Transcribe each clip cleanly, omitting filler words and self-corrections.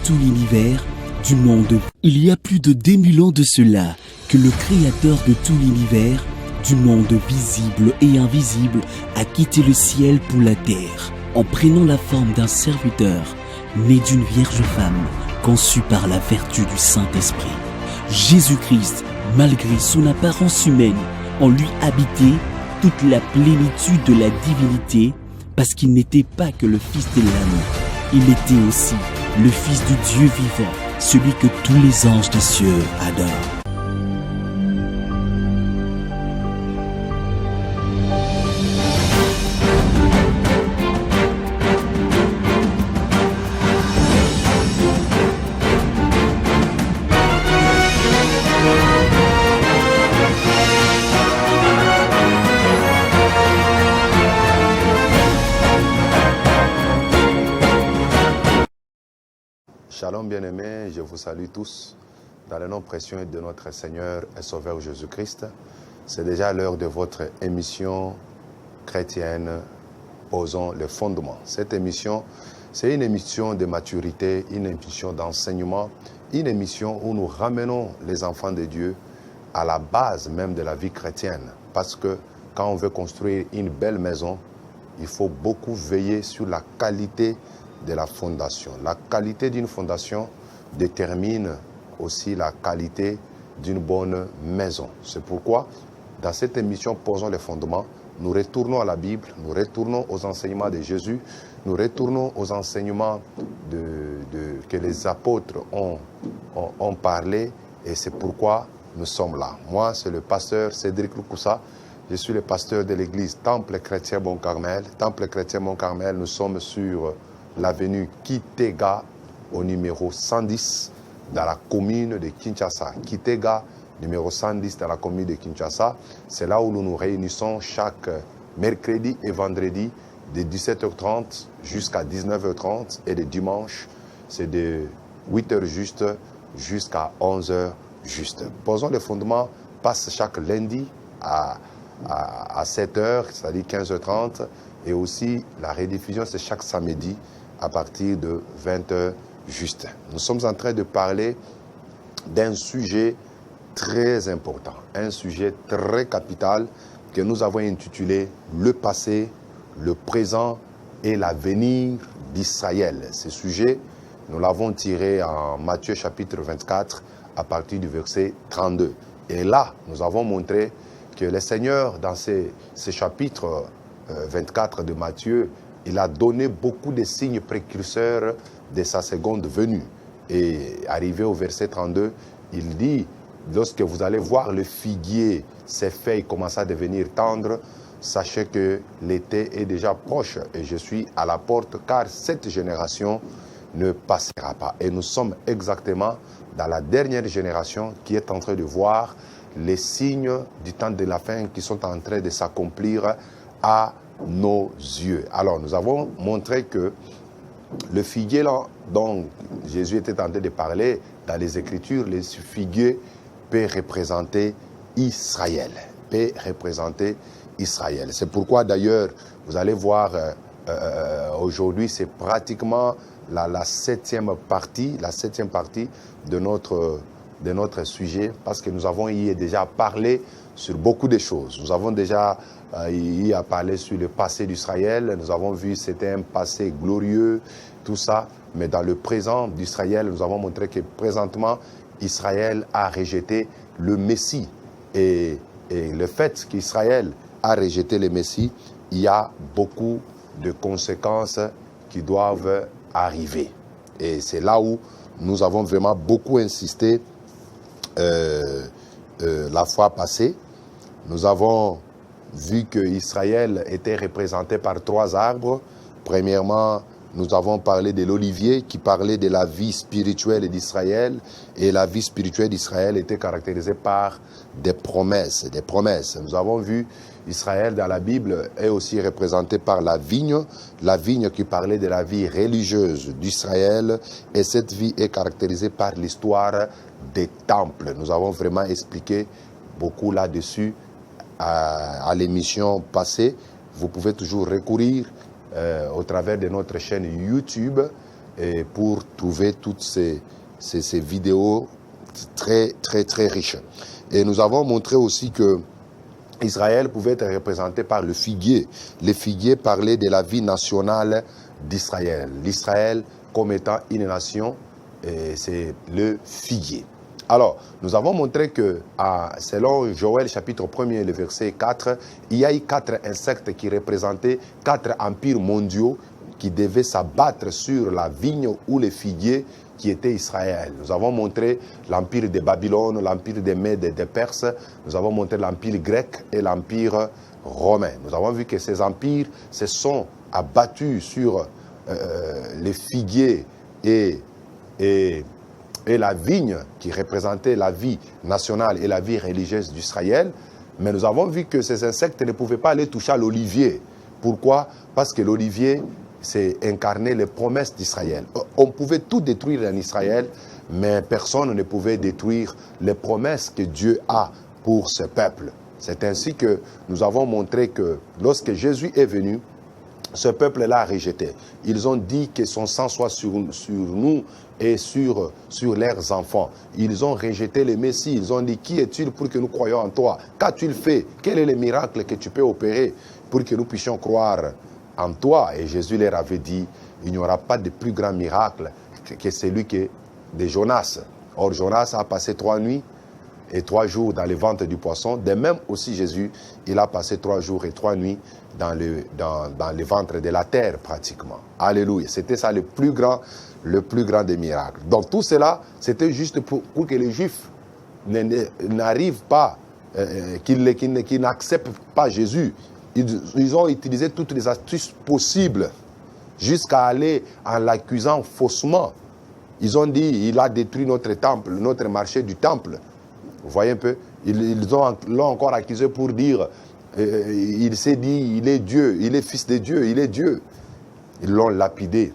tout l'univers, du monde. Il y a plus de 2000 ans de cela que le Créateur de tout l'univers, du monde visible et invisible, a quitté le ciel pour la terre, en prenant la forme d'un serviteur, né d'une vierge femme, conçu par la vertu du Saint-Esprit. Jésus-Christ, malgré son apparence humaine, en lui habitait toute la plénitude de la divinité, parce qu'il n'était pas que le Fils de l'homme, il était aussi le Fils du Dieu vivant, celui que tous les anges des cieux adorent. Shalom bien-aimés, je vous salue tous dans le nom précieux de notre Seigneur et Sauveur Jésus-Christ. C'est déjà l'heure de votre émission chrétienne Posons le fondement. Cette émission, c'est une émission de maturité, une émission d'enseignement, une émission où nous ramenons les enfants de Dieu à la base même de la vie chrétienne. Parce que quand on veut construire une belle maison, il faut beaucoup veiller sur la qualité de la fondation. La qualité d'une fondation détermine aussi la qualité d'une bonne maison. C'est pourquoi, dans cette émission Posons les fondements, nous retournons à la Bible, nous retournons aux enseignements de Jésus, nous retournons aux enseignements que les apôtres ont parlé, et c'est pourquoi nous sommes là. Moi, c'est le pasteur Cédric Lukusa. Je suis le pasteur de l'église Temple Chrétien Bon Carmel. Temple Chrétien Bon Carmel, nous sommes sur l'avenue Kitega au numéro 110 dans la commune de Kinshasa. Kitega, numéro 110 dans la commune de Kinshasa. C'est là où nous nous réunissons chaque mercredi et vendredi de 17h30 jusqu'à 19h30 et le dimanche, c'est de 8h juste jusqu'à 11h juste. Posons les fondements passe chaque lundi à 7h, c'est-à-dire 15h30, et aussi la rediffusion c'est chaque samedi à partir de 20h juste. Nous sommes en train de parler d'un sujet très important, un sujet très capital que nous avons intitulé « Le passé, le présent et l'avenir d'Israël ». Ce sujet, nous l'avons tiré en Matthieu chapitre 24 à partir du verset 32. Et là, nous avons montré que le Seigneur, dans ces chapitres 24 de Matthieu, il a donné beaucoup de signes précurseurs de sa seconde venue. Et arrivé au verset 32, il dit, lorsque vous allez voir le figuier, ses feuilles commencent à devenir tendres, sachez que l'été est déjà proche et je suis à la porte, car cette génération ne passera pas. Et nous sommes exactement dans la dernière génération qui est en train de voir les signes du temps de la fin qui sont en train de s'accomplir à nos yeux. Alors, nous avons montré que le figuier là, dont Jésus était en train de parler dans les Écritures, le figuier peut représenter Israël. Peut représenter Israël. C'est pourquoi d'ailleurs, vous allez voir, aujourd'hui, c'est pratiquement la septième partie de notre sujet, parce que nous avons déjà parlé sur beaucoup de choses. Nous avons déjà parlé sur le passé d'Israël. Nous avons vu que c'était un passé glorieux, tout ça. Mais dans le présent d'Israël, nous avons montré que présentement, Israël a rejeté le Messie. Et le fait qu'Israël a rejeté le Messie, il y a beaucoup de conséquences qui doivent arriver. Et c'est là où nous avons vraiment beaucoup insisté la fois passée. Nous avons vu que Israël était représenté par 3 arbres. Premièrement, nous avons parlé de l'olivier qui parlait de la vie spirituelle d'Israël. Et la vie spirituelle d'Israël était caractérisée par des promesses. Nous avons vu Israël dans la Bible est aussi représenté par la vigne qui parlait de la vie religieuse d'Israël. Et cette vie est caractérisée par l'histoire des temples. Nous avons vraiment expliqué beaucoup là-dessus à l'émission passée. Vous pouvez toujours recourir au travers de notre chaîne YouTube et pour trouver toutes ces vidéos très, très, très riches. Et nous avons montré aussi que Israël pouvait être représenté par le figuier. Le figuier parlait de la vie nationale d'Israël. L'Israël comme étant une nation, c'est le figuier. Alors, nous avons montré que, selon Joël chapitre 1er, le verset 4, il y a eu 4 insectes qui représentaient 4 empires mondiaux qui devaient s'abattre sur la vigne ou le figuier qui était Israël. Nous avons montré l'empire de Babylone, l'empire des Mèdes et des Perses, nous avons montré l'empire grec et l'empire romain. Nous avons vu que ces empires se sont abattus sur les figuiers et la vigne qui représentait la vie nationale et la vie religieuse d'Israël. Mais nous avons vu que ces insectes ne pouvaient pas aller toucher à l'olivier. Pourquoi? Parce que l'olivier, c'est incarner les promesses d'Israël. On pouvait tout détruire en Israël, mais personne ne pouvait détruire les promesses que Dieu a pour ce peuple. C'est ainsi que nous avons montré que lorsque Jésus est venu, ce peuple-là a rejeté. Ils ont dit que son sang soit sur nous et sur leurs enfants. Ils ont rejeté le Messie. Ils ont dit, qui es-tu pour que nous croyions en toi? Qu'as-tu fait? Quel est le miracle que tu peux opérer pour que nous puissions croire en toi? Et Jésus leur avait dit, il n'y aura pas de plus grand miracle que celui de Jonas. Or, Jonas a passé 3 nuits et 3 jours dans le ventre du poisson. De même aussi Jésus, il a passé 3 jours et 3 nuits dans le ventre de la terre pratiquement. Alléluia. C'était ça le plus grand des miracles. Donc tout cela, c'était juste pour que les Juifs n'arrivent pas, qu'ils n'acceptent pas Jésus. Ils ont utilisé toutes les astuces possibles jusqu'à aller en l'accusant faussement. Ils ont dit, il a détruit notre temple, notre marché du temple. Vous voyez un peu, ils l'ont encore accusé pour dire, il s'est dit, il est Dieu, il est fils de Dieu, il est Dieu. Ils l'ont lapidé,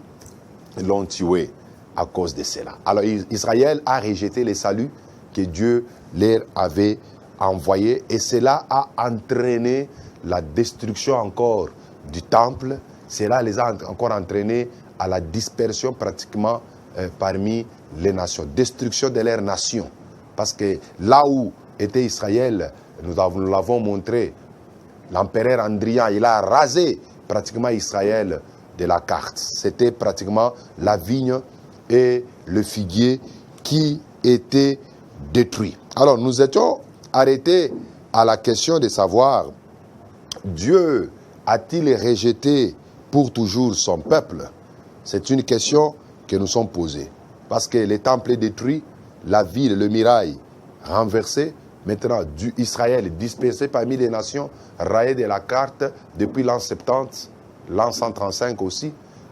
ils l'ont tué à cause de cela. Alors Israël a rejeté le salut que Dieu leur avait envoyé et cela a entraîné la destruction encore du temple. Cela les a encore entraînés à la dispersion pratiquement parmi les nations, destruction de leur nation. Parce que là où était Israël, nous l'avons montré, l'empereur Andrian, il a rasé pratiquement Israël de la carte. C'était pratiquement la vigne et le figuier qui étaient détruits. Alors nous étions arrêtés à la question de savoir, Dieu a-t-il rejeté pour toujours son peuple? C'est une question que nous sommes posées. Parce que le temple est détruit, la ville, le mirail renversé, maintenant Israël dispersé parmi les nations, rayé de la carte depuis l'an 70, l'an 135 aussi.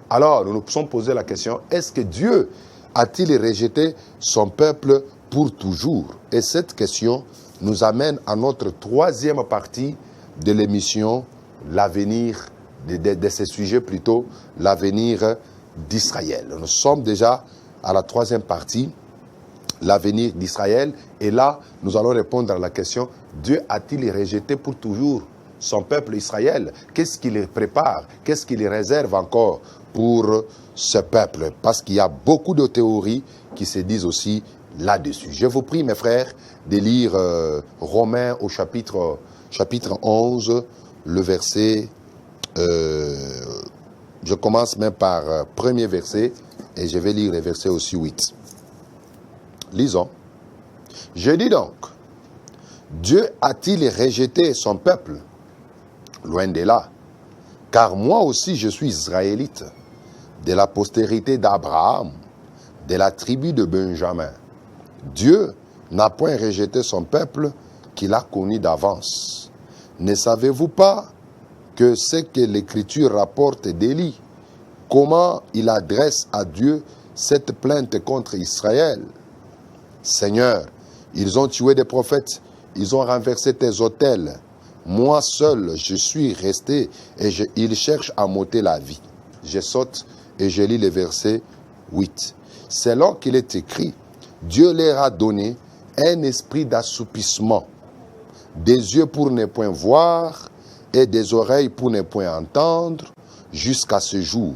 Alors nous nous sommes posé la question, est-ce que Dieu a-t-il rejeté son peuple pour toujours? Et cette question nous amène à notre 3e partie de l'émission, l'avenir, de ce sujet plutôt, l'avenir d'Israël. Nous sommes déjà à la 3e partie, l'avenir d'Israël. Et là, nous allons répondre à la question, Dieu a-t-il rejeté pour toujours son peuple Israël? Qu'est-ce qu'il les prépare? Qu'est-ce qu'il les réserve encore pour ce peuple? Parce qu'il y a beaucoup de théories qui se disent aussi là-dessus. Je vous prie, mes frères, de lire Romains au chapitre 11, le verset... je commence même par premier verset et je vais lire le verset aussi 8. Lisons. Je dis donc, Dieu a-t-il rejeté son peuple? Loin de là, car moi aussi je suis israélite, de la postérité d'Abraham, de la tribu de Benjamin. Dieu n'a point rejeté son peuple qu'il a connu d'avance. Ne savez-vous pas que ce que l'Écriture rapporte d'Élie, comment il adresse à Dieu cette plainte contre Israël? Seigneur, ils ont tué des prophètes, ils ont renversé tes autels. Moi seul, je suis resté et ils cherchent à m'ôter la vie. Je saute et je lis le verset 8. Selon qu'il est écrit, Dieu leur a donné un esprit d'assoupissement, des yeux pour ne point voir et des oreilles pour ne point entendre, jusqu'à ce jour.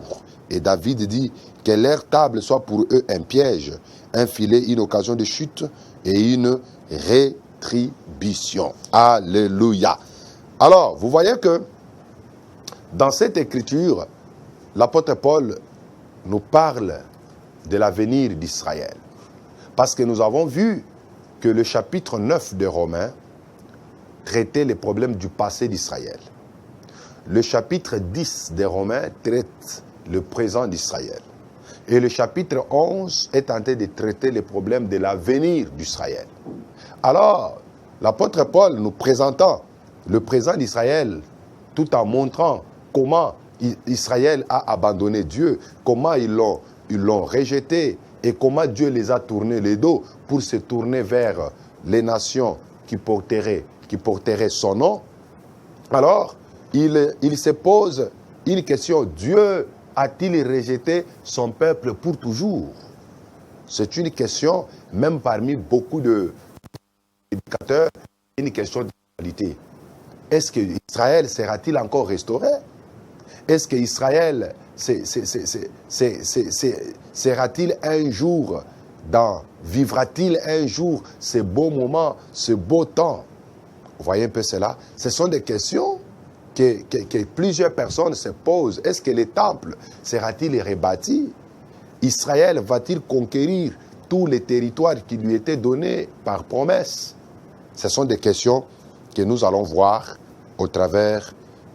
Et David dit, Que leur table soit pour eux un piège, un filet, une occasion de chute et une rétribution. Alléluia. Alors, vous voyez que dans cette écriture, l'apôtre Paul nous parle de l'avenir d'Israël. Parce que nous avons vu que le chapitre 9 de Romains traitait les problèmes du passé d'Israël. Le chapitre 10 des Romains traite le présent d'Israël. Et le chapitre 11 est en train de traiter les problèmes de l'avenir d'Israël. Alors, l'apôtre Paul nous présentant le présent d'Israël, tout en montrant comment Israël a abandonné Dieu, comment ils l'ont rejeté et comment Dieu les a tournés les dos pour se tourner vers les nations qui porteraient son nom. Alors, il se pose une question. Dieu a-t-il rejeté son peuple pour toujours? C'est une question, même parmi beaucoup d'éducateurs, une question d'actualité. Est-ce que Israël sera-t-il encore restauré? Est-ce que Israël sera-t-il un jour vivra-t-il un jour ce beau moment, ce beau temps? Vous voyez un peu cela? Ce sont des questions que plusieurs personnes se posent. Est-ce que le temple sera-t-il rebâti? Israël va-t-il conquérir tous les territoires qui lui étaient donnés par promesse? Ce sont des questions que nous allons voir au travers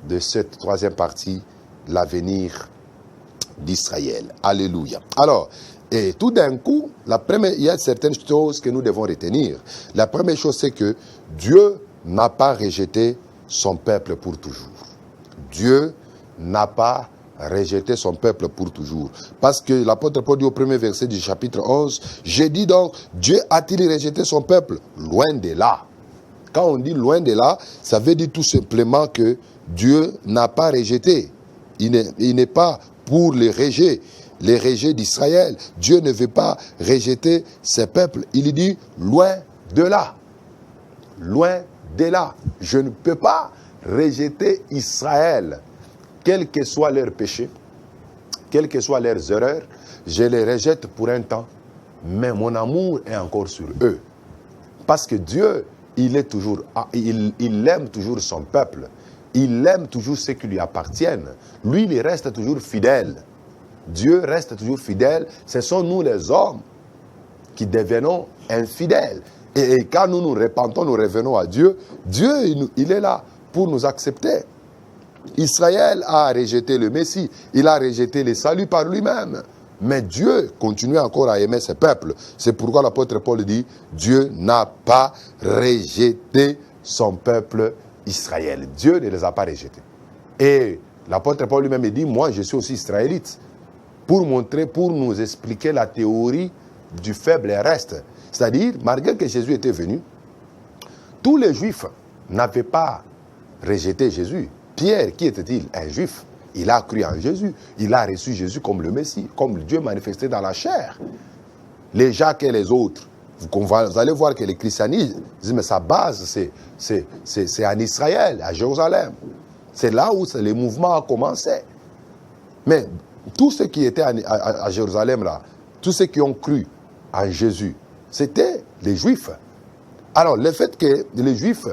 de cette troisième partie, l'avenir d'Israël. Alléluia. Alors, et tout d'un coup, il y a certaines choses que nous devons retenir. La première chose, c'est que Dieu n'a pas rejeté son peuple pour toujours. Dieu n'a pas rejeté son peuple pour toujours. Parce que l'apôtre Paul dit au premier verset du chapitre 11, « J'ai dit donc, Dieu a-t-il rejeté son peuple? Loin de là. » Quand on dit loin de là, ça veut dire tout simplement que Dieu n'a pas rejeté. Il n'est pas pour les rejets d'Israël. Dieu ne veut pas rejeter ses peuples. Il dit loin de là. Loin de là. Je ne peux pas rejeter Israël, quels que soient leurs péchés, quelles que soient leurs erreurs. Je les rejette pour un temps, mais mon amour est encore sur eux. Parce que Dieu, il aime toujours son peuple. Il aime toujours ceux qui lui appartiennent. Lui, il reste toujours fidèle. Dieu reste toujours fidèle. Ce sont nous les hommes qui devenons infidèles. Et quand nous nous repentons, nous revenons à Dieu. Dieu, il est là pour nous accepter. Israël a rejeté le Messie. Il a rejeté le salut par lui-même. Mais Dieu continue encore à aimer ses peuples. C'est pourquoi l'apôtre Paul dit, Dieu n'a pas rejeté son peuple Israël. Dieu ne les a pas rejetés. Et l'apôtre Paul lui-même dit, moi je suis aussi israélite. Pour nous expliquer la théorie du faible reste. C'est-à-dire, malgré que Jésus était venu, tous les Juifs n'avaient pas rejeté Jésus. Pierre, qui était-il? Un Juif. Il a cru en Jésus. Il a reçu Jésus comme le Messie, comme Dieu manifesté dans la chair. Les Jacques et les autres, vous allez voir que le christianisme, sa base, c'est en Israël, à Jérusalem. C'est là où le mouvement a commencé. Mais tous ceux qui étaient à Jérusalem, là, tous ceux qui ont cru en Jésus, c'était les Juifs. Alors, le fait que les Juifs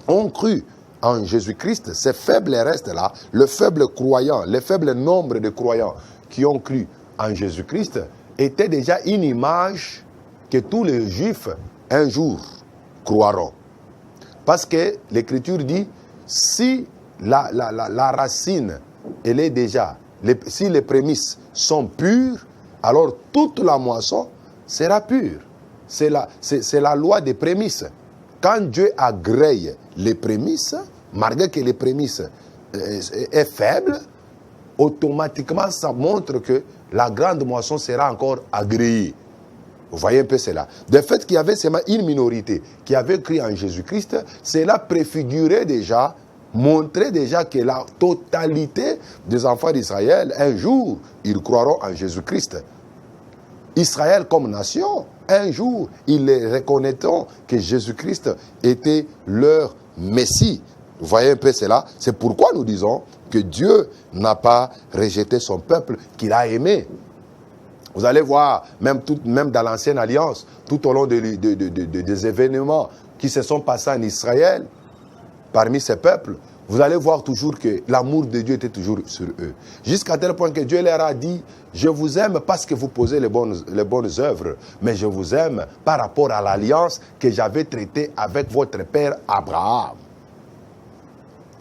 ont cru en Jésus-Christ, ces faibles restes-là, le faible croyant, le faible nombre de croyants qui ont cru en Jésus-Christ, était déjà une image que tous les Juifs, un jour, croiront. Parce que l'Écriture dit, si la racine, elle est déjà, si les prémices sont pures, alors toute la moisson sera pure. C'est la loi des prémices. Quand Dieu agrée les prémices, malgré que les prémices est faible, automatiquement ça montre que la grande moisson sera encore agréée. Vous voyez un peu cela. De fait qu'il y avait seulement une minorité qui avait cru en Jésus-Christ, cela préfigurait déjà, montrait déjà que la totalité des enfants d'Israël, un jour, ils croiront en Jésus-Christ. Israël comme nation, un jour, ils les reconnaîtront que Jésus-Christ était leur Messie. Vous voyez un peu cela. C'est pourquoi nous disons que Dieu n'a pas rejeté son peuple qu'il a aimé. Vous allez voir, même dans l'ancienne alliance, tout au long des événements qui se sont passés en Israël, parmi ces peuples, vous allez voir toujours que l'amour de Dieu était toujours sur eux. Jusqu'à tel point que Dieu leur a dit, je vous aime parce que vous posez les bonnes œuvres, mais je vous aime par rapport à l'alliance que j'avais traitée avec votre père Abraham.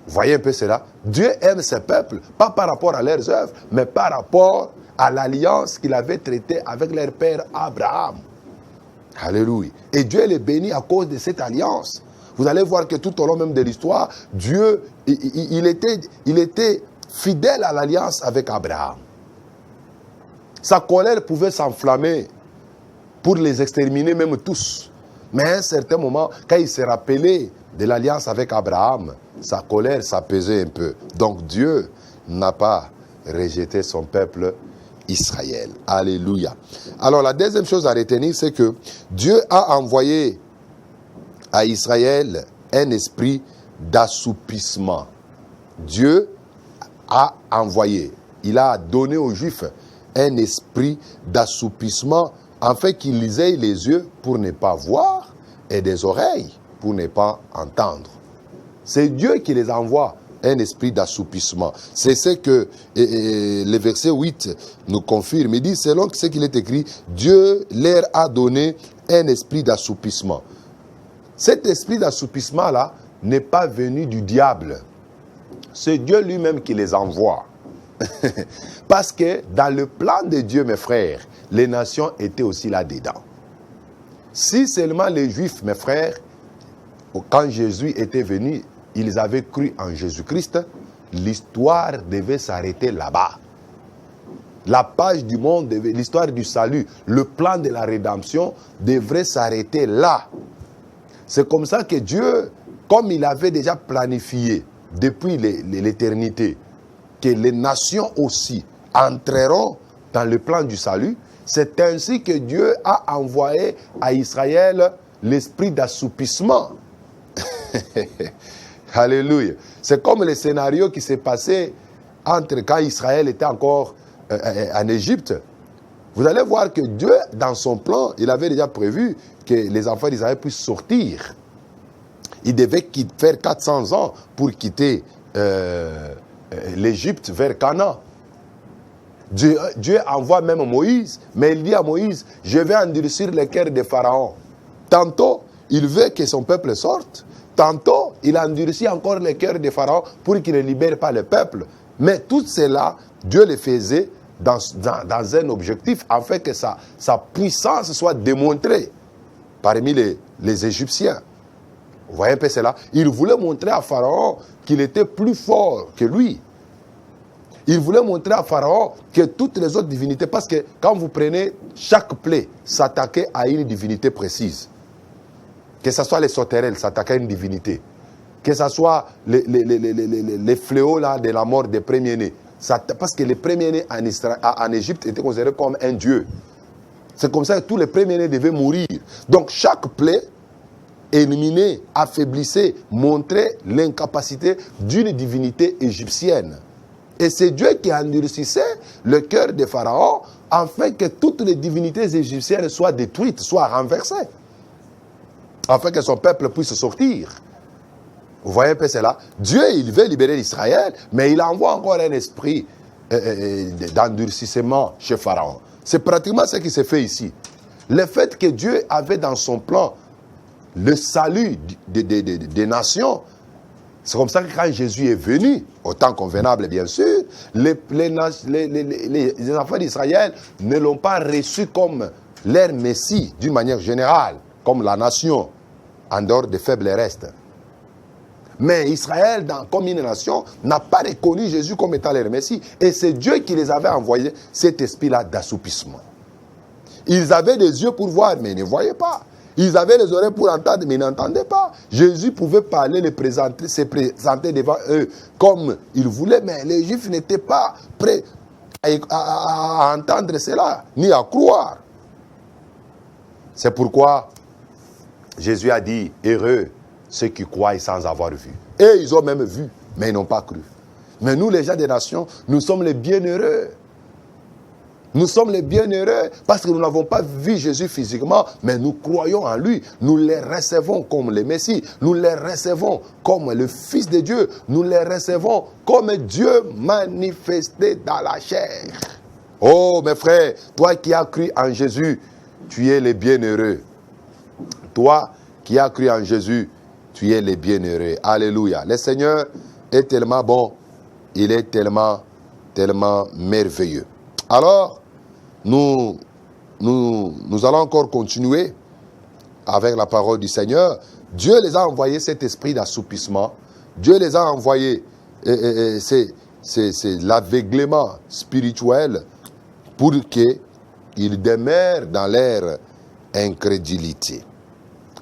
Vous voyez un peu cela? Dieu aime ses peuples, pas par rapport à leurs œuvres, mais par rapport à l'alliance qu'il avait traitée avec leur père Abraham. Alléluia. Et Dieu les bénit à cause de cette alliance. Vous allez voir que tout au long même de l'histoire, Dieu, il était fidèle à l'alliance avec Abraham. Sa colère pouvait s'enflammer pour les exterminer même tous. Mais à un certain moment, quand il s'est rappelé de l'alliance avec Abraham, sa colère s'apaisait un peu. Donc Dieu n'a pas rejeté son peuple Israël. Alléluia. Alors la deuxième chose à retenir, c'est que Dieu a envoyé à Israël un esprit d'assoupissement. Dieu a envoyé, il a donné aux Juifs un esprit d'assoupissement afin qu'ils aient les yeux pour ne pas voir et des oreilles pour ne pas entendre. C'est Dieu qui les envoie un esprit d'assoupissement. C'est ce que le verset 8 nous confirme. Il dit, selon ce qu'il est écrit, Dieu leur a donné un esprit d'assoupissement. Cet esprit d'assoupissement-là n'est pas venu du diable. C'est Dieu lui-même qui les envoie. Parce que dans le plan de Dieu, mes frères, les nations étaient aussi là-dedans. Si seulement les Juifs, mes frères, quand Jésus était venu, ils avaient cru en Jésus-Christ, l'histoire devait s'arrêter là-bas. La page du monde, l'histoire du salut, le plan de la rédemption devrait s'arrêter là. C'est comme ça que Dieu, comme il avait déjà planifié depuis l'éternité, que les nations aussi entreront dans le plan du salut, c'est ainsi que Dieu a envoyé à Israël l'esprit d'assoupissement. Alléluia. C'est comme le scénario qui s'est passé entre quand Israël était encore en Égypte. Vous allez voir que Dieu, dans son plan, il avait déjà prévu que les enfants d'Israël puissent sortir. Il devait faire 400 ans pour quitter l'Égypte vers Canaan. Dieu envoie même Moïse, mais il dit à Moïse, je vais endurcir le cœur de Pharaon. Tantôt, il veut que son peuple sorte. Tantôt, il endurcit encore le cœur de Pharaon pour qu'il ne libère pas le peuple. Mais tout cela, Dieu le faisait dans un objectif afin que sa puissance soit démontrée parmi les Égyptiens. Vous voyez un peu cela? Il voulait montrer à Pharaon qu'il était plus fort que lui. Il voulait montrer à Pharaon que toutes les autres divinités, parce que quand vous prenez chaque plaie, s'attaquait à une divinité précise. Que ce soit les sauterelles, s'attaquaient à une divinité. Que ce soit les fléaux là, de la mort des premiers-nés. Parce que les premiers-nés en Égypte étaient considérés comme un dieu. C'est comme ça que tous les premiers-nés devaient mourir. Donc chaque plaie éliminait, affaiblissait, montrait l'incapacité d'une divinité égyptienne. Et c'est Dieu qui endurcissait le cœur de Pharaon afin que toutes les divinités égyptiennes soient détruites, soient renversées. Afin que son peuple puisse sortir. Vous voyez un peu cela? Dieu, il veut libérer Israël, mais il envoie encore un esprit d'endurcissement chez Pharaon. C'est pratiquement ce qui s'est fait ici. Le fait que Dieu avait dans son plan le salut des nations, c'est comme ça que quand Jésus est venu, au temps convenable bien sûr, les enfants d'Israël ne l'ont pas reçu comme leur Messie d'une manière générale, comme la nation, en dehors des faibles restes. Mais Israël, comme une nation, n'a pas reconnu Jésus comme étant leur Messie. Et c'est Dieu qui les avait envoyé cet esprit-là d'assoupissement. Ils avaient des yeux pour voir, mais ils ne voyaient pas. Ils avaient les oreilles pour entendre, mais ils n'entendaient pas. Jésus pouvait parler, se présenter devant eux comme il voulait, mais les Juifs n'étaient pas prêts à entendre cela, ni à croire. C'est pourquoi Jésus a dit, heureux ceux qui croient sans avoir vu. Et ils ont même vu, mais ils n'ont pas cru. Mais nous, les gens des nations, nous sommes les bienheureux. Nous sommes les bienheureux parce que nous n'avons pas vu Jésus physiquement, mais nous croyons en lui. Nous les recevons comme le Messie. Nous les recevons comme le Fils de Dieu. Nous les recevons comme Dieu manifesté dans la chair. Oh mes frères, toi qui as cru en Jésus, tu es le bienheureux. Toi qui as cru en Jésus, tu es le bienheureux. Alléluia. Le Seigneur est tellement bon. Il est tellement merveilleux. Alors, nous allons encore continuer avec la parole du Seigneur. Dieu les a envoyés cet esprit d'assoupissement. Dieu les a envoyés, c'est l'aveuglement spirituel pour qu'ils demeurent dans leur incrédulité.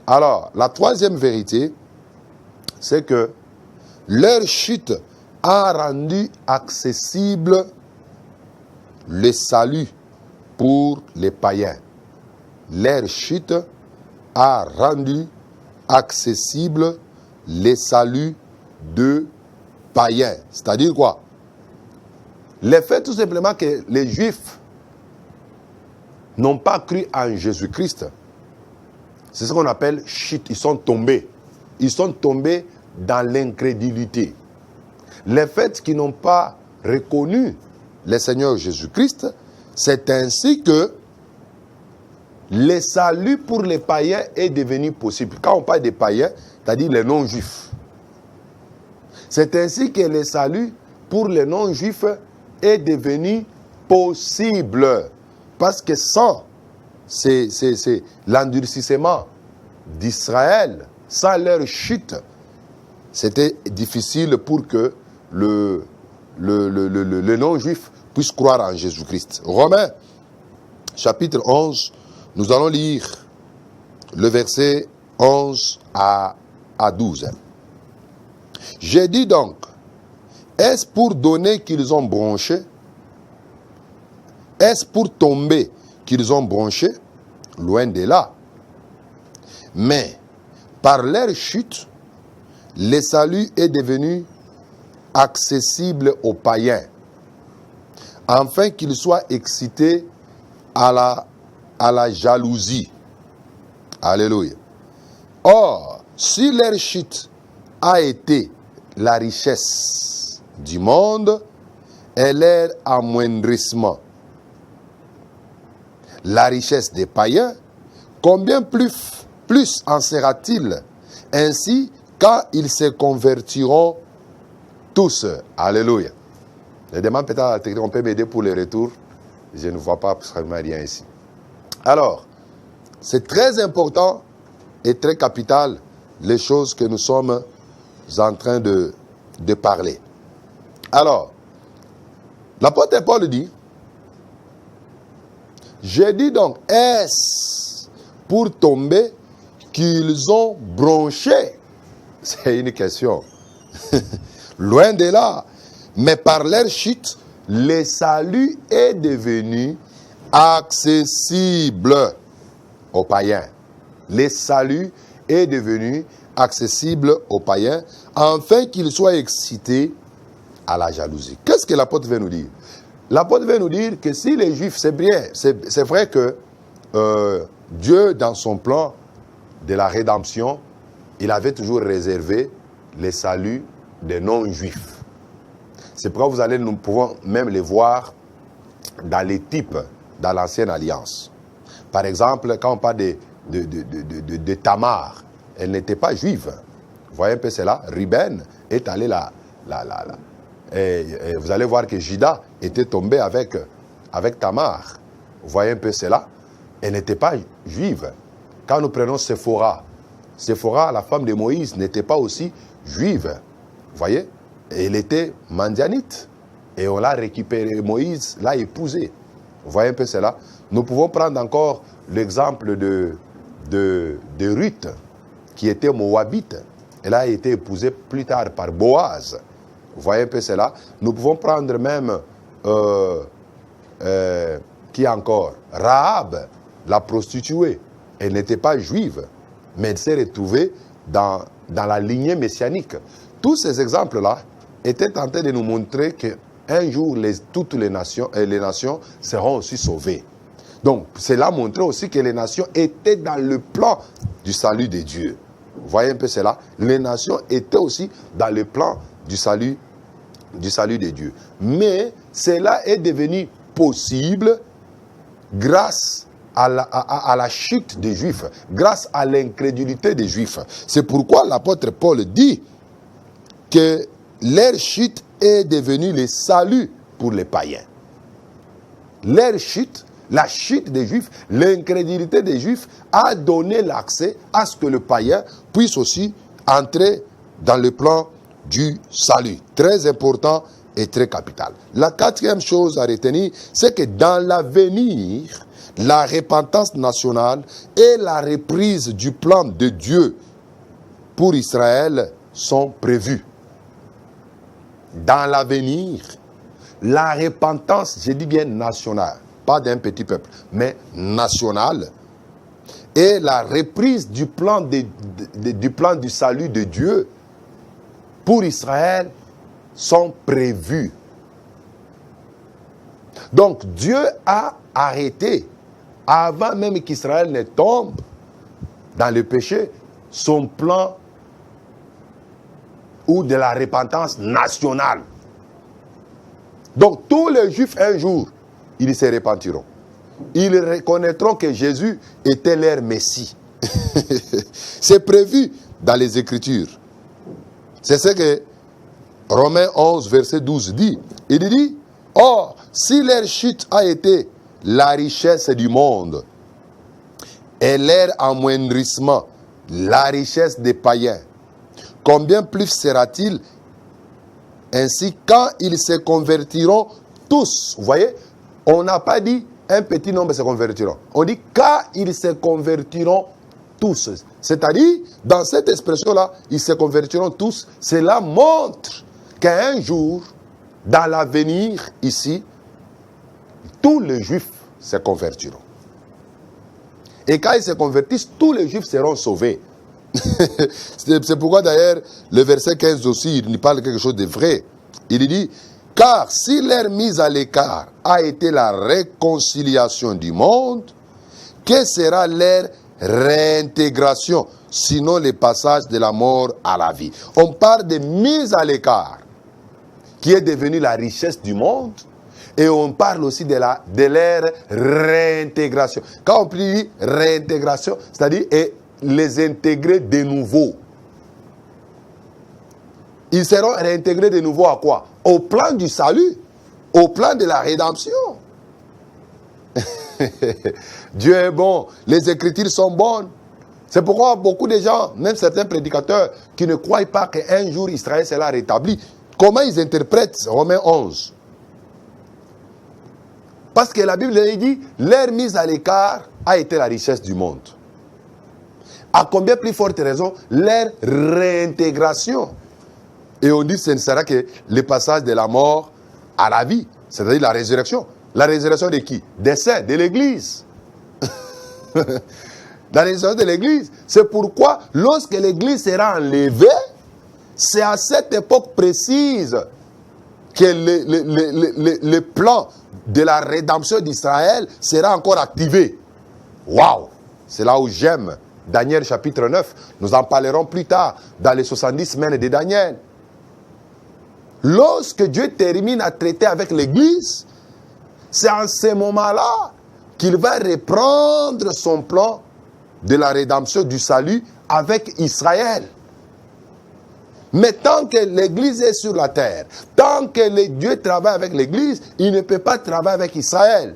Alors, la troisième vérité, c'est que leur chute a rendu accessible le salut pour les païens. Leur chute a rendu accessible le salut de païens. C'est-à-dire quoi? Le fait tout simplement que les Juifs n'ont pas cru en Jésus-Christ, c'est ce qu'on appelle chute. Ils sont tombés. Ils sont tombés dans l'incrédulité. Le fait qu'ils n'ont pas reconnu le Seigneur Jésus-Christ, c'est ainsi que le salut pour les païens est devenu possible. Quand on parle des païens, c'est-à-dire les non-juifs. C'est ainsi que le salut pour les non-juifs est devenu possible. Parce que sans l'endurcissement d'Israël, sans leur chute, c'était difficile pour que le non-juif puisse croire en Jésus-Christ. Romains, chapitre 11, nous allons lire le verset 11 à 12. J'ai dit donc, est-ce pour donner qu'ils ont bronché? Est-ce pour tomber qu'ils ont bronché? Loin de là. Mais, par leur chute, le salut est devenu accessible aux païens, afin qu'ils soient excités à la jalousie. Alléluia. Or, si leur chute a été la richesse du monde et leur amoindrissement, la richesse des païens, combien plus en sera-t-il ainsi quand ils se convertiront tous? Alléluia. Je demande peut-être à la technique, on peut m'aider pour le retour. Je ne vois pas absolument rien ici. Alors, c'est très important et très capital les choses que nous sommes en train de parler. Alors, l'apôtre Paul dit, j'ai dit donc, est-ce pour tomber qu'ils ont bronché? C'est une question. Loin de là. Mais par leur chute, le salut est devenu accessible aux païens. Le salut est devenu accessible aux païens, afin qu'ils soient excités à la jalousie. Qu'est-ce que l'apôtre veut nous dire? L'apôtre veut nous dire que si les Juifs, c'est bien, c'est vrai que Dieu, dans son plan de la rédemption, il avait toujours réservé le salut des non-Juifs. C'est pourquoi nous pouvons même les voir dans les types dans l'Ancienne Alliance. Par exemple, quand on parle de Tamar, elle n'était pas juive. Vous voyez un peu cela? Ruben est allé là. Et vous allez voir que Juda était tombé avec Tamar. Vous voyez un peu cela? Elle n'était pas juive. Quand nous prenons Séphora, la femme de Moïse, n'était pas aussi juive. Vous voyez? Elle était mandianite. Et on l'a récupérée. Moïse l'a épousée. Vous voyez un peu cela? Nous pouvons prendre encore l'exemple de Ruth, qui était moabite. Elle a été épousée plus tard par Boaz. Vous voyez un peu cela? Nous pouvons prendre même, qui encore? Rahab, la prostituée. Elle n'était pas juive, mais elle s'est retrouvée dans la lignée messianique. Tous ces exemples-là étaient tentés de nous montrer que un jour, toutes les nations seront aussi sauvées. Donc, cela montrait aussi que les nations étaient dans le plan du salut de Dieu. Vous voyez un peu cela? Les nations étaient aussi dans le plan du salut de Dieu. Mais cela est devenu possible grâce à la chute des Juifs, grâce à l'incrédulité des Juifs. C'est pourquoi l'apôtre Paul dit que leur chute est devenue le salut pour les païens. Leur chute, la chute des Juifs, l'incrédulité des Juifs a donné l'accès à ce que le païen puisse aussi entrer dans le plan du salut. Très important et très capital. La quatrième chose à retenir, c'est que dans l'avenir, la repentance nationale et la reprise du plan de Dieu pour Israël sont prévues. Dans l'avenir, la repentance, je dis bien nationale, pas d'un petit peuple, mais nationale, et la reprise du plan du salut de Dieu pour Israël sont prévues. Donc Dieu a arrêté, avant même qu'Israël ne tombe dans le péché, son plan ou de la repentance nationale. Donc tous les Juifs un jour, ils se repentiront. Ils reconnaîtront que Jésus était leur Messie. C'est prévu dans les Écritures. C'est ce que Romains 11, verset 12 dit. Il dit, « Or, si leur chute a été la richesse du monde et leur amoindrissement, la richesse des païens, combien plus sera-t-il ainsi quand ils se convertiront tous ?» Vous voyez, on n'a pas dit un petit nombre se convertiront. On dit quand ils se convertiront tous. C'est-à-dire, dans cette expression-là, ils se convertiront tous. Cela montre qu'un jour, dans l'avenir, ici, tous les Juifs se convertiront. Et quand ils se convertissent, tous les Juifs seront sauvés. C'est pourquoi d'ailleurs, le verset 15 aussi, il nous parle de quelque chose de vrai. Il dit, car si leur mise à l'écart a été la réconciliation du monde, que sera leur réintégration, sinon le passage de la mort à la vie? On parle de mise à l'écart, qui est devenue la richesse du monde, et on parle aussi de leur réintégration. Quand on dit réintégration, c'est-à-dire les intégrer de nouveau. Ils seront réintégrés de nouveau à quoi? Au plan du salut, au plan de la rédemption. Dieu est bon, les Écritures sont bonnes. C'est pourquoi beaucoup de gens, même certains prédicateurs, qui ne croient pas qu'un jour Israël sera rétabli, comment ils interprètent Romains 11? Parce que la Bible dit, leur mise à l'écart a été la richesse du monde. À combien plus forte raison, leur réintégration. Et on dit que ce ne sera que le passage de la mort à la vie, c'est-à-dire la résurrection. La résurrection de qui? Des saints, de l'Église. La résurrection de l'Église. C'est pourquoi, lorsque l'Église sera enlevée, c'est à cette époque précise que le plan de la rédemption d'Israël sera encore activé. Waouh! C'est là où j'aime Daniel chapitre 9. Nous en parlerons plus tard dans les 70 semaines de Daniel. Lorsque Dieu termine à traiter avec l'Église, c'est en ce moment-là qu'il va reprendre son plan de la rédemption du salut avec Israël. Mais tant que l'Église est sur la terre, tant que Dieu travaille avec l'Église, il ne peut pas travailler avec Israël.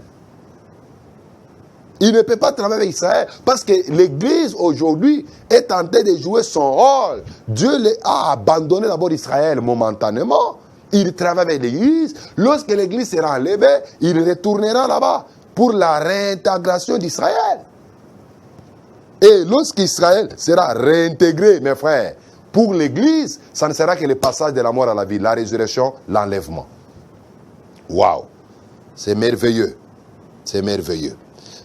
Il ne peut pas travailler avec Israël parce que l'Église aujourd'hui est en train de jouer son rôle. Dieu a abandonné d'abord Israël momentanément. Il travaille avec l'Église. Lorsque l'Église sera enlevée, il retournera là-bas pour la réintégration d'Israël. Et lorsqu'Israël sera réintégré, mes frères, pour l'Église, ça ne sera que le passage de la mort à la vie, la résurrection, l'enlèvement. Waouh! C'est merveilleux. C'est merveilleux.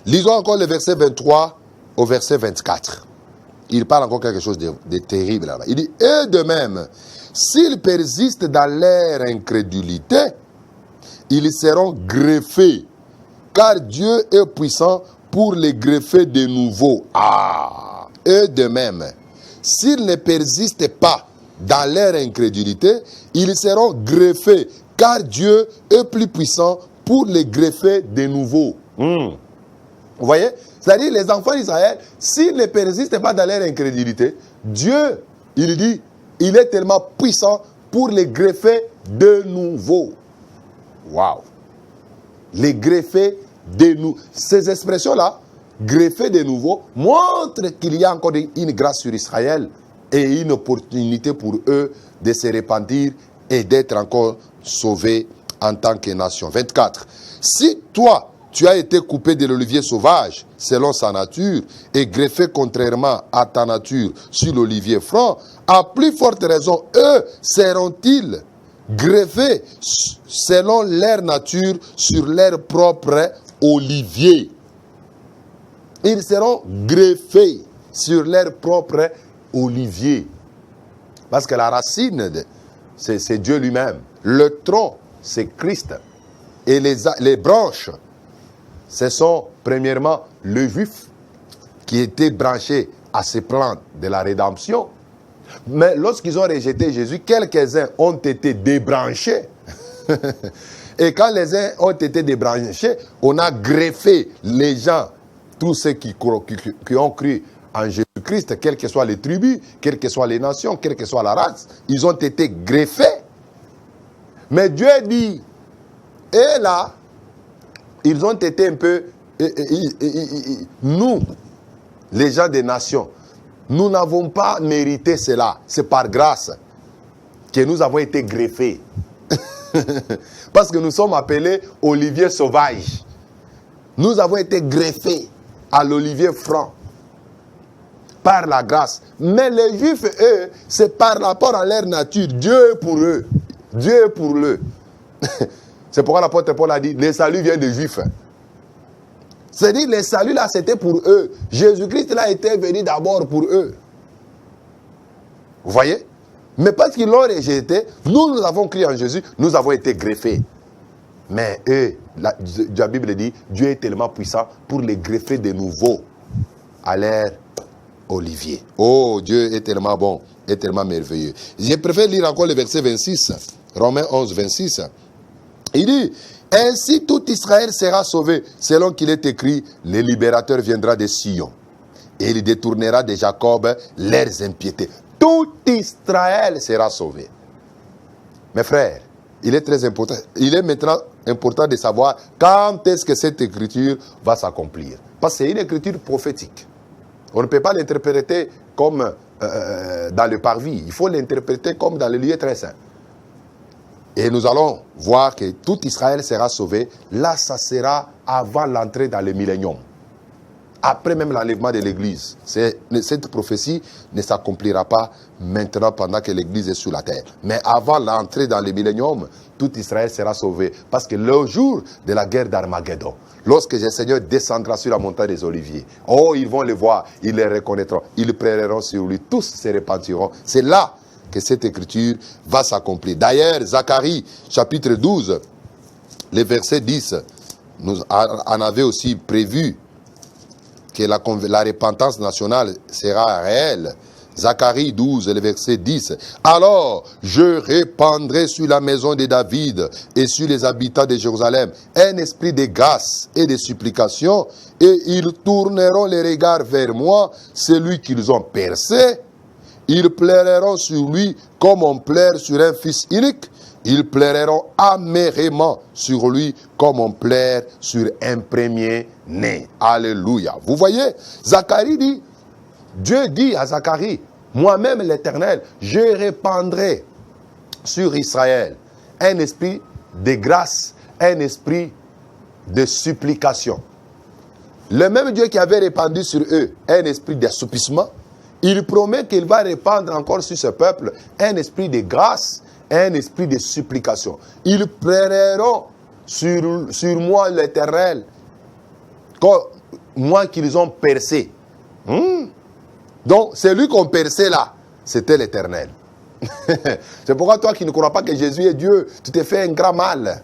Lisons encore le verset 23 au verset 24. Il parle encore quelque chose de terrible là-bas. Il dit, et de même, s'ils persistent dans leur incrédulité, ils seront greffés, car Dieu est puissant pour les greffer de nouveau. Ah, et de même, s'ils ne persistent pas dans leur incrédulité, ils seront greffés, car Dieu est plus puissant pour les greffer de nouveau. Vous voyez? C'est-à-dire les enfants d'Israël, s'ils ne persistent pas dans leur incrédulité, Dieu, il dit, il est tellement puissant pour les greffer de nouveau. Waouh! Les greffer de nouveau. Ces expressions-là, greffer de nouveau, montrent qu'il y a encore une grâce sur Israël et une opportunité pour eux de se repentir et d'être encore sauvés en tant que nation. 24. Si toi, tu as été coupé de l'olivier sauvage selon sa nature et greffé contrairement à ta nature sur l'olivier franc, à plus forte raison, eux seront-ils greffés selon leur nature sur leur propre olivier. Ils seront greffés sur leur propre olivier. Parce que la racine, c'est Dieu lui-même. Le tronc, c'est Christ. Et les branches, ce sont premièrement le juif qui était branché à ces plans de la rédemption. Mais lorsqu'ils ont rejeté Jésus, quelques-uns ont été débranchés. Et quand les uns ont été débranchés, on a greffé les gens, tous ceux qui ont cru en Jésus-Christ, quelles que soient les tribus, quelles que soient les nations, quelle que soit la race, ils ont été greffés. Mais Dieu dit, et là, ils ont été un peu, nous, les gens des nations, nous n'avons pas mérité cela. C'est par grâce que nous avons été greffés. Parce que nous sommes appelés olivier sauvage. Nous avons été greffés à l'olivier franc. Par la grâce. Mais les Juifs, eux, c'est par rapport à leur nature. Dieu est pour eux. Dieu est pour eux. C'est pourquoi l'apôtre Paul a dit, le salut vient des Juifs. C'est-à-dire, le salut là, c'était pour eux. Jésus-Christ là était venu d'abord pour eux. Vous voyez? Mais parce qu'ils l'ont rejeté, nous avons crié en Jésus, nous avons été greffés. Mais eux, la Bible dit, Dieu est tellement puissant pour les greffer de nouveau à l'air olivier. Oh, Dieu est tellement bon, est tellement merveilleux. Je préfère lire encore le verset 26, Romains 11, 26. Il dit, ainsi tout Israël sera sauvé, selon qu'il est écrit, le libérateur viendra de Sion, et il détournera de Jacob leurs impiétés. Tout Israël sera sauvé. Mes frères, il est très important, il est maintenant important de savoir quand est-ce que cette écriture va s'accomplir. Parce que c'est une écriture prophétique. On ne peut pas l'interpréter comme dans le parvis, il faut l'interpréter comme dans le lieu très saint. Et nous allons voir que tout Israël sera sauvé. Là, ça sera avant l'entrée dans le millénium. Après même l'enlèvement de l'Église. Cette prophétie ne s'accomplira pas maintenant pendant que l'Église est sur la terre. Mais avant l'entrée dans le millénium, tout Israël sera sauvé. Parce que le jour de la guerre d'Armageddon, lorsque le Seigneur descendra sur la montagne des Oliviers, oh, ils vont le voir, ils le reconnaîtront, ils prieront sur lui, tous se repentiront. C'est là que cette écriture va s'accomplir. D'ailleurs, Zacharie, chapitre 12, le verset 10, nous en avait aussi prévu que la repentance nationale sera réelle. Zacharie 12, le verset 10. Alors, je répandrai sur la maison de David et sur les habitants de Jérusalem un esprit de grâce et de supplication, et ils tourneront les regards vers moi, celui qu'ils ont percé. Ils pleureront sur lui comme on pleure sur un fils unique. Ils pleureront amèrement sur lui comme on pleure sur un premier-né. Alléluia. Vous voyez, Zacharie dit, Dieu dit à Zacharie, moi-même l'Éternel, je répandrai sur Israël un esprit de grâce, un esprit de supplication. Le même Dieu qui avait répandu sur eux un esprit d'assoupissement, il promet qu'il va répandre encore sur ce peuple un esprit de grâce, un esprit de supplication. Ils pleureront sur moi l'Éternel, moi qu'ils ont percé. Donc, celui qu'on perçait là, c'était l'Éternel. C'est pourquoi toi qui ne crois pas que Jésus est Dieu, tu t'es fait un grand mal.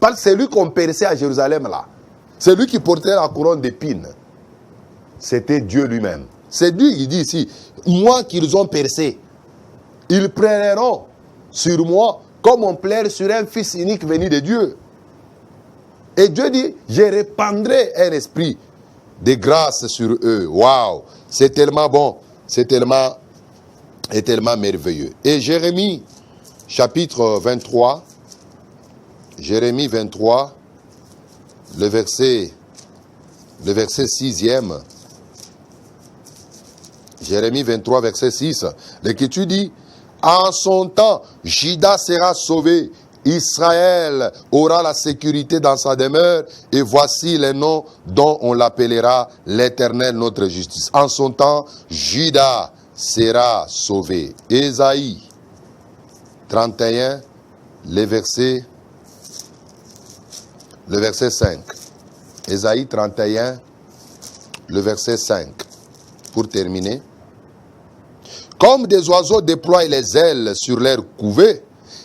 Parce que c'est lui qu'on perçait à Jérusalem là. C'est lui qui portait la couronne d'épines. C'était Dieu lui-même. C'est Dieu qui dit ici, moi qu'ils ont percé, ils plairont sur moi comme on plaire sur un fils unique venu de Dieu. Et Dieu dit, je répandrai un esprit de grâce sur eux. Waouh, c'est tellement bon, c'est tellement merveilleux. Et Jérémie, chapitre 23, Jérémie 23, le verset 6e. Jérémie 23, verset 6. L'Écriture dit, en son temps, Juda sera sauvé. Israël aura la sécurité dans sa demeure. Et voici les noms dont on l'appellera l'Éternel notre justice. En son temps, Juda sera sauvé. Ésaïe 31, le verset 5. Ésaïe 31, le verset 5. Pour terminer. Comme des oiseaux déploient les ailes sur leur couvée,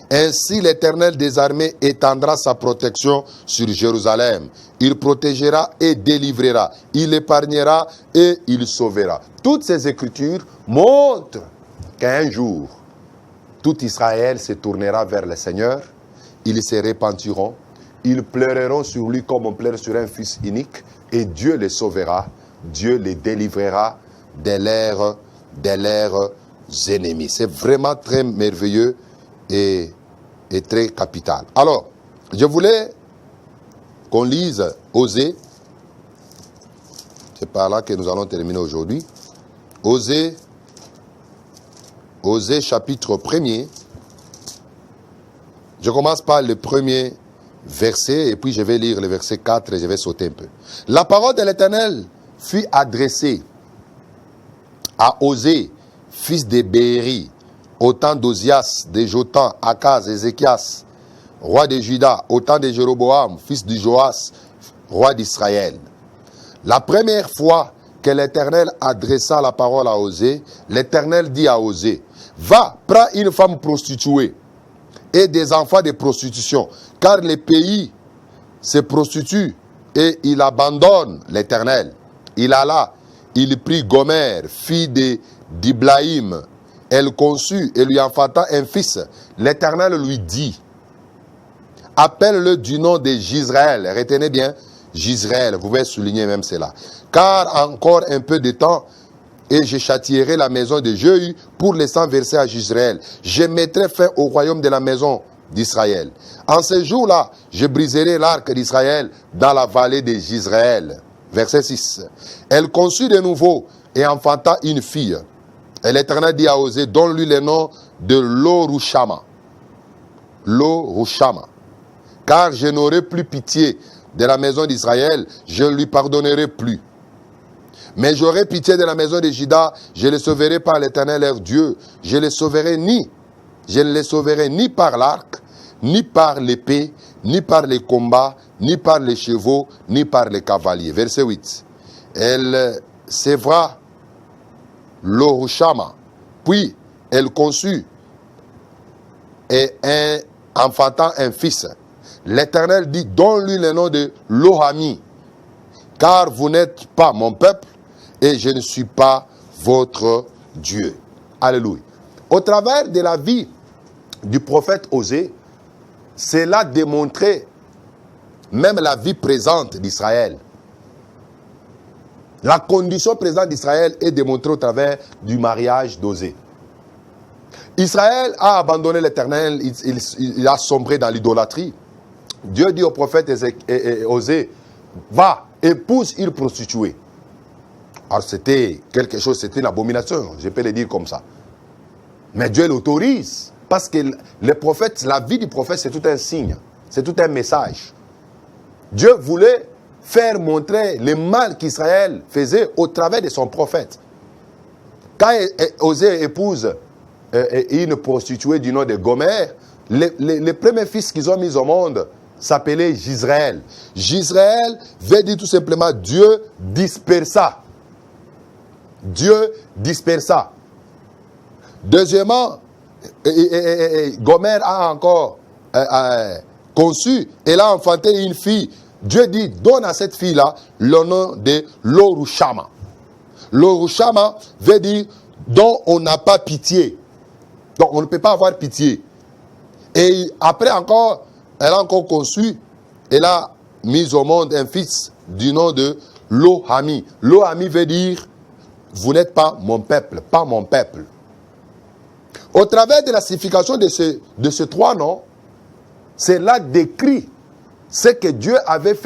ainsi l'Éternel des armées étendra sa protection sur Jérusalem. Il protégera et délivrera. Il épargnera et il sauvera. Toutes ces écritures montrent qu'un jour, tout Israël se tournera vers le Seigneur. Ils se repentiront. Ils pleureront sur lui comme on pleure sur un fils unique. Et Dieu les sauvera. Dieu les délivrera de leurs ennemis. C'est vraiment très merveilleux et très capital. Alors, je voulais qu'on lise Osée. C'est par là que nous allons terminer aujourd'hui. Osée chapitre 1er. Je commence par le premier verset et puis je vais lire le verset 4 et je vais sauter un peu. La parole de l'Éternel fut adressée à Osée, fils de Béri, au temps d'Ozias, de Jotham, Akaz, Ézéchias, roi de Juda, au temps de Jéroboam, fils de Joas, roi d'Israël. La première fois que l'Éternel adressa la parole à Osée, l'Éternel dit à Osée, va, prends une femme prostituée et des enfants de prostitution, car les pays se prostituent et il abandonne l'Éternel. Il alla, il prit Gomer, fille d'Iblaïm. Elle conçut et lui enfanta un fils. L'Éternel lui dit, appelle-le du nom de Jisraël. Retenez bien, Jisraël, vous pouvez souligner même cela. Car encore un peu de temps, et je châtierai la maison de Jéhu pour laisser verser à Jisraël. Je mettrai fin au royaume de la maison d'Israël. En ce jour-là, je briserai l'arc d'Israël dans la vallée de Jisraël. Verset 6. Elle conçut de nouveau et enfanta une fille. Et l'Éternel dit à Osée, donne-lui le nom de Lo-Rushama. Lo-Rushama. Car je n'aurai plus pitié de la maison d'Israël, je ne lui pardonnerai plus. Mais j'aurai pitié de la maison de Juda, je les sauverai par l'Éternel leur Dieu. Je ne les sauverai ni par l'arc, ni par l'épée, ni par les combats, ni par les chevaux, ni par les cavaliers. Verset 8. Elle sévera Lo-Rushama. Puis elle conçut et enfantant un fils. L'Éternel dit, donne-lui le nom de Lohami, car vous n'êtes pas mon peuple et je ne suis pas votre Dieu. Alléluia. Au travers de la vie du prophète Osée, cela démontrait même la vie présente d'Israël. La condition présente d'Israël est démontrée au travers du mariage d'Osée. Israël a abandonné l'Éternel, il a sombré dans l'idolâtrie. Dieu dit au prophète Osée, va, épouse une prostituée. Alors c'était quelque chose, c'était une abomination, je peux le dire comme ça. Mais Dieu l'autorise, parce que le prophète, la vie du prophète, c'est tout un signe, c'est tout un message. Dieu voulait faire montrer le mal qu'Israël faisait au travers de son prophète. Quand Osée épouse une prostituée du nom de Gomer, les premiers fils qu'ils ont mis au monde s'appelait Jisraël. Jisraël veut dire tout simplement Dieu dispersa. Dieu dispersa. Deuxièmement, Gomer a encore conçu, elle a enfanté une fille. Dieu dit, donne à cette fille-là le nom de Lorushama. Lorushama veut dire dont on n'a pas pitié. Donc on ne peut pas avoir pitié. Et après encore, elle a encore conçu, elle a mis au monde un fils du nom de Lohami. Lohami veut dire, vous n'êtes pas mon peuple, pas mon peuple. Au travers de la signification de ces trois noms, c'est là décrit ce que Dieu avait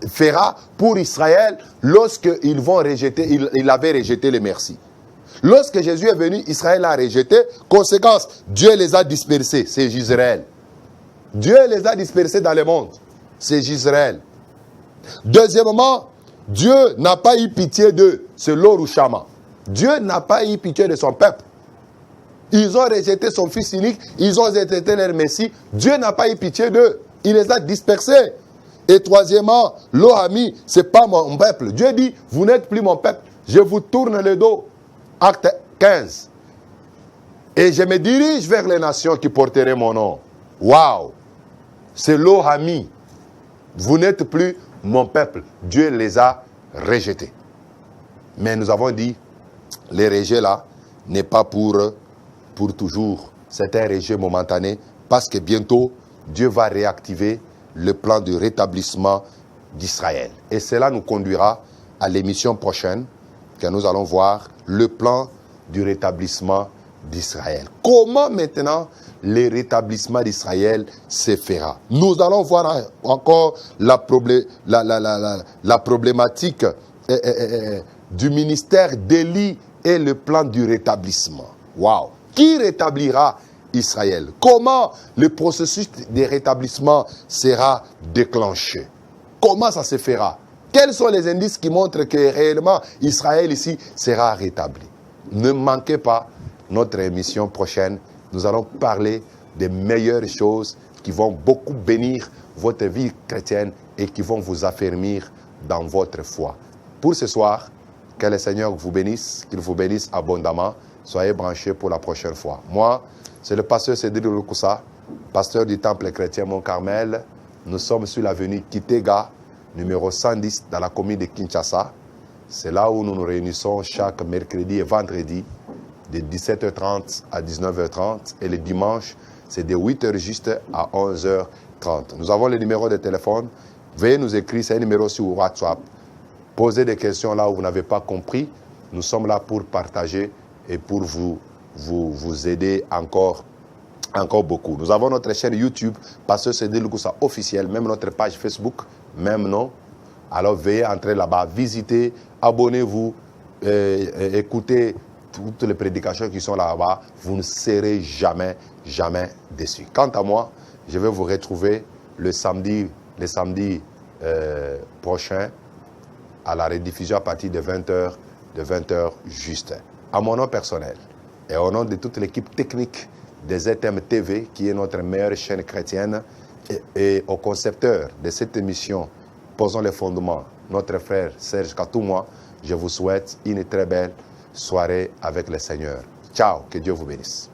fera pour Israël lorsqu'ils vont rejeter, il avait rejeté les merci. Lorsque Jésus est venu, Israël a rejeté. Conséquence, Dieu les a dispersés, c'est Israël. Dieu les a dispersés dans le monde, c'est Israël. Deuxièmement, Dieu n'a pas eu pitié d'eux, c'est Lorushama. Dieu n'a pas eu pitié de son peuple. Ils ont rejeté son fils unique, ils ont rejeté leur Messie. Dieu n'a pas eu pitié d'eux, il les a dispersés. Et troisièmement, Lohami, ce n'est pas mon peuple. Dieu dit, vous n'êtes plus mon peuple, je vous tourne le dos. Acte 15. Et je me dirige vers les nations qui porteraient mon nom. Waouh! C'est Lohami. Vous n'êtes plus mon peuple. Dieu les a rejetés. Mais nous avons dit, les rejets là n'est pas pour toujours. C'est un rejet momentané parce que bientôt, Dieu va réactiver le plan de rétablissement d'Israël. Et cela nous conduira à l'émission prochaine que nous allons voir le plan du rétablissement d'Israël. Comment maintenant le rétablissement d'Israël se fera? Nous allons voir encore la problématique du ministère d'Élie et le plan du rétablissement. Waouh! Qui rétablira Israël? Comment le processus de rétablissement sera déclenché? Comment ça se fera? Quels sont les indices qui montrent que réellement Israël ici sera rétabli? Ne manquez pas notre émission prochaine. Nous allons parler des meilleures choses qui vont beaucoup bénir votre vie chrétienne et qui vont vous affermir dans votre foi. Pour ce soir, que le Seigneur vous bénisse, qu'il vous bénisse abondamment. Soyez branchés pour la prochaine fois. Moi, c'est le pasteur Cédric Lukusa, pasteur du Temple chrétien Mont-Carmel. Nous sommes sur l'avenue Kitega, numéro 110, dans la commune de Kinshasa. C'est là où nous nous réunissons chaque mercredi et vendredi, de 17h30 à 19h30. Et le dimanche, c'est de 8h juste à 11h30. Nous avons le numéro de téléphone. Veuillez nous écrire, c'est un numéro sur WhatsApp. Posez des questions là où vous n'avez pas compris. Nous sommes là pour partager et pour vous aider encore beaucoup. Nous avons notre chaîne YouTube, Pasteur Cédric Lukusa officiel, même notre page Facebook, même nom. Alors veuillez entrer là-bas, visitez, abonnez-vous, écoutez toutes les prédications qui sont là-bas. Vous ne serez jamais déçus. Quant à moi, je vais vous retrouver le samedi prochain à la rediffusion à partir de 20h juste. À mon nom personnel et au nom de toute l'équipe technique des ZM TV, qui est notre meilleure chaîne chrétienne, et au concepteur de cette émission, Posons les fondements, notre frère Serge Katoumoua, je vous souhaite une très belle soirée avec le Seigneur. Ciao, que Dieu vous bénisse.